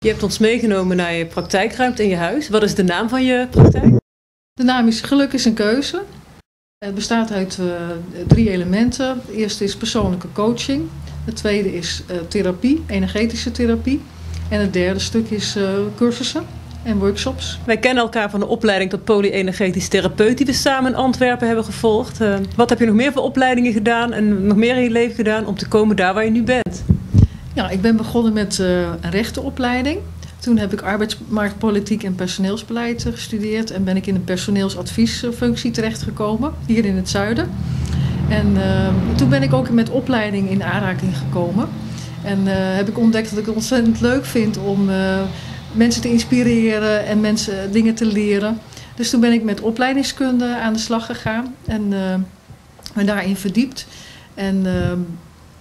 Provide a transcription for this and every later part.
Je hebt ons meegenomen naar je praktijkruimte in je huis. Wat is de naam van je praktijk? De naam is Geluk is een keuze. Het bestaat uit 3 elementen. Het eerste is persoonlijke coaching. Het tweede is therapie, energetische therapie. En het derde stuk is cursussen en workshops. Wij kennen elkaar van de opleiding tot polyenergetisch therapeut die we samen in Antwerpen hebben gevolgd. Wat heb je nog meer voor opleidingen gedaan en nog meer in je leven gedaan om te komen daar waar je nu bent? Ja, ik ben begonnen met een rechtenopleiding. Toen heb ik arbeidsmarktpolitiek en personeelsbeleid gestudeerd en ben ik in een personeelsadviesfunctie terechtgekomen, hier in het zuiden. En toen ben ik ook met opleiding in aanraking gekomen. En heb ik ontdekt dat ik het ontzettend leuk vind om mensen te inspireren en mensen dingen te leren. Dus toen ben ik met opleidingskunde aan de slag gegaan en me daarin verdiept. En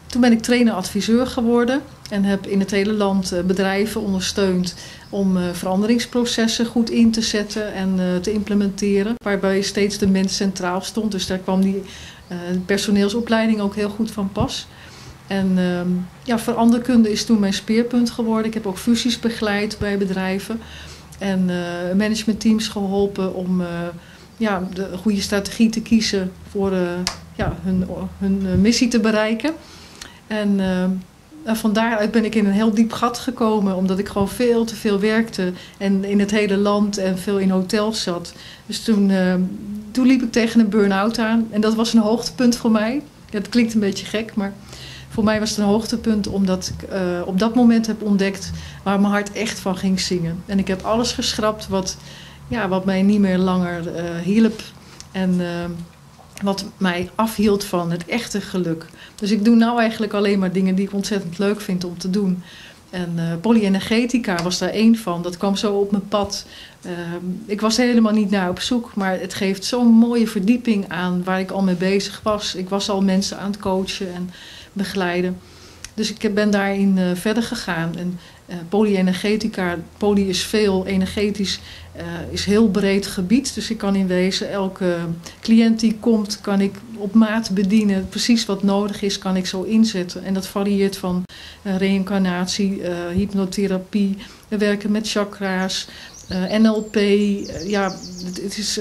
toen ben ik trainer-adviseur geworden en heb in het hele land bedrijven ondersteund om veranderingsprocessen goed in te zetten en te implementeren. Waarbij steeds de mens centraal stond. Dus daar kwam die personeelsopleiding ook heel goed van pas. En veranderkunde is toen mijn speerpunt geworden. Ik heb ook fusies begeleid bij bedrijven. En managementteams geholpen om de goede strategie te kiezen voor hun missie te bereiken. En van daaruit ben ik in een heel diep gat gekomen. Omdat ik gewoon veel te veel werkte. En in het hele land en veel in hotels zat. Dus toen liep ik tegen een burn-out aan. En dat was een hoogtepunt voor mij. Ja, het klinkt een beetje gek, maar voor mij was het een hoogtepunt. Omdat ik op dat moment heb ontdekt waar mijn hart echt van ging zingen. En ik heb alles geschrapt wat mij niet meer langer hielp. En wat mij afhield van het echte geluk. Dus ik doe nou eigenlijk alleen maar dingen die ik ontzettend leuk vind om te doen. En polyenergetica was daar één van. Dat kwam zo op mijn pad. Ik was helemaal niet naar op zoek. Maar het geeft zo'n mooie verdieping aan waar ik al mee bezig was. Ik was al mensen aan het coachen en begeleiden. Dus ik ben daarin verder gegaan. En polyenergetica, poly is veel, energetisch is heel breed gebied. Dus ik kan in wezen elke cliënt die komt, kan ik op maat bedienen. Precies wat nodig is, kan ik zo inzetten. En dat varieert van reïncarnatie, hypnotherapie, we werken met chakra's, NLP. Het is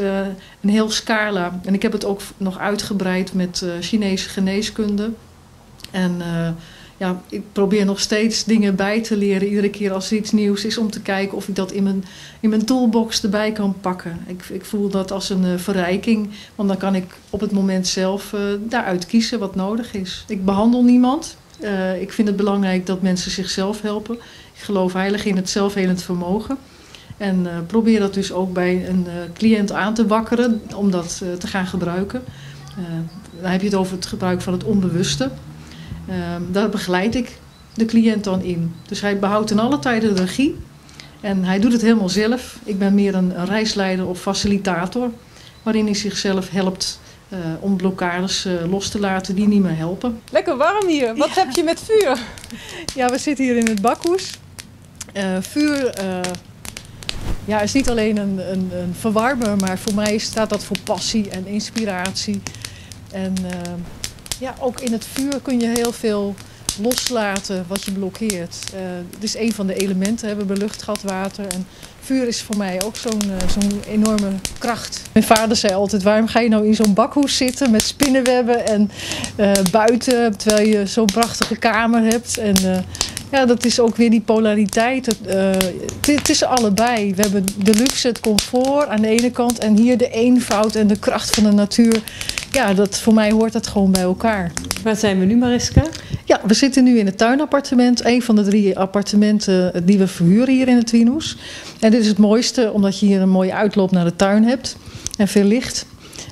een heel scala. En ik heb het ook nog uitgebreid met Chinese geneeskunde. En ik probeer nog steeds dingen bij te leren. Iedere keer als er iets nieuws is om te kijken of ik dat in mijn toolbox erbij kan pakken. Ik voel dat als een verrijking. Want dan kan ik op het moment zelf daaruit kiezen wat nodig is. Ik behandel niemand. Ik vind het belangrijk dat mensen zichzelf helpen. Ik geloof heilig in het zelfhelend vermogen. En probeer dat dus ook bij een cliënt aan te wakkeren om dat te gaan gebruiken. Dan heb je het over het gebruik van het onbewuste. Daar begeleid ik de cliënt dan in. Dus hij behoudt ten alle tijde de regie. En hij doet het helemaal zelf. Ik ben meer een reisleider of facilitator. Waarin hij zichzelf helpt om blokkades los te laten die niet meer helpen. Lekker warm hier. Wat heb je met vuur? Ja, we zitten hier in het bakhoes. Vuur is niet alleen een verwarmer. Maar voor mij staat dat voor passie en inspiratie. En ook in het vuur kun je heel veel loslaten wat je blokkeert. Het is een van de elementen. We hebben lucht, gat, water. En vuur is voor mij ook zo'n enorme kracht. Mijn vader zei altijd, waarom ga je nou in zo'n bakhoes zitten met spinnenwebben en buiten, terwijl je zo'n prachtige kamer hebt. En dat is ook weer die polariteit. Het is allebei. We hebben de luxe, het comfort aan de ene kant en hier de eenvoud en de kracht van de natuur. Ja, voor mij hoort dat gewoon bij elkaar. Waar zijn we nu, Mariska? Ja, we zitten nu in het tuinappartement. Een van de 3 appartementen die we verhuren hier in het Twinhoes. En dit is het mooiste, omdat je hier een mooie uitloop naar de tuin hebt. En veel licht.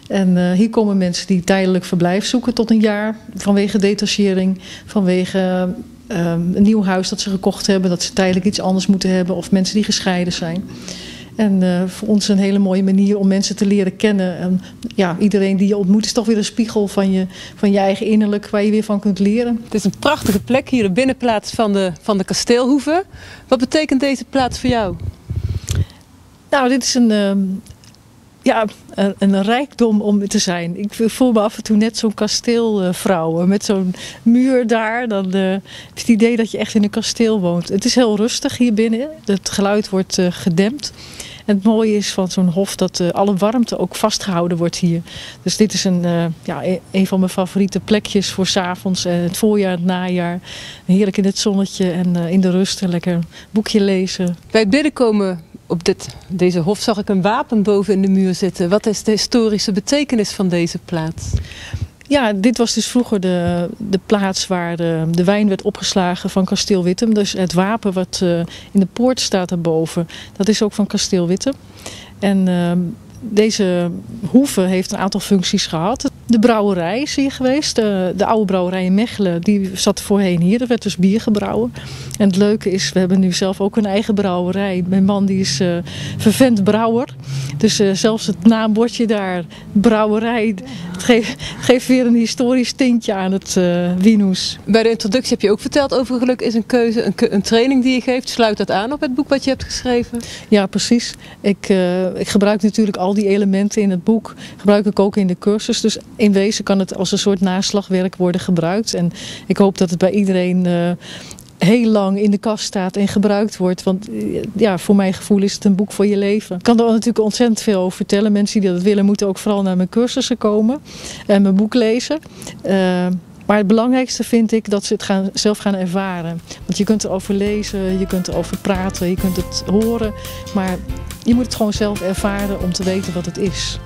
En hier komen mensen die tijdelijk verblijf zoeken tot een jaar. Vanwege detachering, vanwege een nieuw huis dat ze gekocht hebben. Dat ze tijdelijk iets anders moeten hebben. Of mensen die gescheiden zijn. En voor ons een hele mooie manier om mensen te leren kennen. En iedereen die je ontmoet is toch weer een spiegel van je eigen innerlijk waar je weer van kunt leren. Het is een prachtige plek hier, de binnenplaats van de kasteelhoeve. Wat betekent deze plaats voor jou? Nou, dit is Ja, een rijkdom om te zijn. Ik voel me af en toe net zo'n kasteelvrouw met zo'n muur daar. Dan het idee dat je echt in een kasteel woont. Het is heel rustig hier binnen. Het geluid wordt gedempt. En het mooie is van zo'n hof dat alle warmte ook vastgehouden wordt hier. Dus dit is een van mijn favoriete plekjes voor 's avonds. Het voorjaar, het najaar. Heerlijk in het zonnetje en in de rust. En lekker een boekje lezen. Bij het binnenkomen op deze hof zag ik een wapen boven in de muur zitten. Wat is de historische betekenis van deze plaats? Ja, dit was dus vroeger de plaats waar de wijn werd opgeslagen van Kasteel Wittem. Dus het wapen wat in de poort staat daarboven, dat is ook van Kasteel Wittem. En deze hoeve heeft een aantal functies gehad. De brouwerij is hier geweest. De oude brouwerij in Mechelen, die zat voorheen hier. Er werd dus bier gebrouwen. En het leuke is, we hebben nu zelf ook een eigen brouwerij. Mijn man die is vervent brouwer. Dus zelfs het naambordje daar, brouwerij, het geeft weer een historisch tintje aan het wienhoes. Bij de introductie heb je ook verteld over geluk is een keuze. Een training die je geeft. Sluit dat aan op het boek wat je hebt geschreven? Ja, precies. Ik gebruik natuurlijk al die elementen in het boek. Gebruik ik ook in de cursus. Dus in wezen kan het als een soort naslagwerk worden gebruikt. En ik hoop dat het bij iedereen heel lang in de kast staat en gebruikt wordt. Want ja, voor mijn gevoel is het een boek voor je leven. Ik kan er natuurlijk ontzettend veel over vertellen. Mensen die dat willen moeten ook vooral naar mijn cursussen komen en mijn boek lezen. Maar het belangrijkste vind ik dat ze het zelf gaan ervaren. Want je kunt erover lezen, je kunt erover praten, je kunt het horen. Maar je moet het gewoon zelf ervaren om te weten wat het is.